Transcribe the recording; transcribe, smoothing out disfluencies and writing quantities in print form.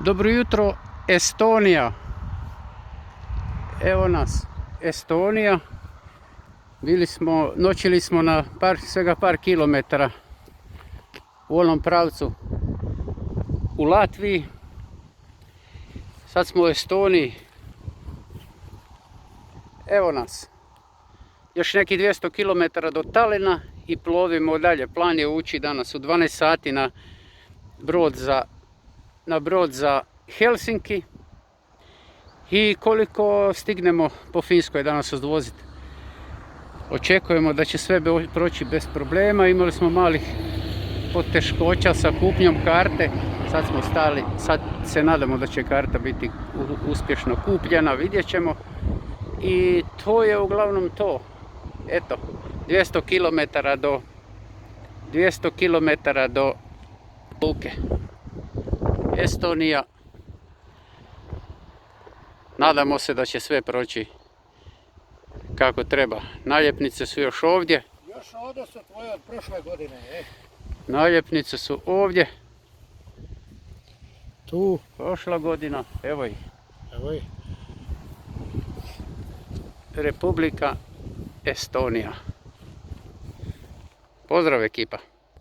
Dobro jutro, Estonija. Evo nas, Estonija. Noćili smo na svega par kilometara u onom pravcu u Latviji. Sad smo u Estoniji. Evo nas. Još neki 200 km do Talina i plovimo dalje. Plan je ući danas u 12 sati na brod za Helsinki. I koliko stignemo po Finskoj danas odvoziti. Očekujemo da će sve proći bez problema. Imali smo malih poteškoća sa kupnjom karte. Sad smo stali, sad se nadamo da će karta biti uspješno kupljena, vidjet ćemo. I to je uglavnom to. Eto, 200 km do luke. Estonija. Nadamo se da će sve proći kako treba. Naljepnice su još ovdje. Još ovdje su tvoje od prošle godine. Naljepnice su ovdje. Tu. Prošla godina. Evo ih. Evo ih. Republika Estonija. Pozdrav ekipa.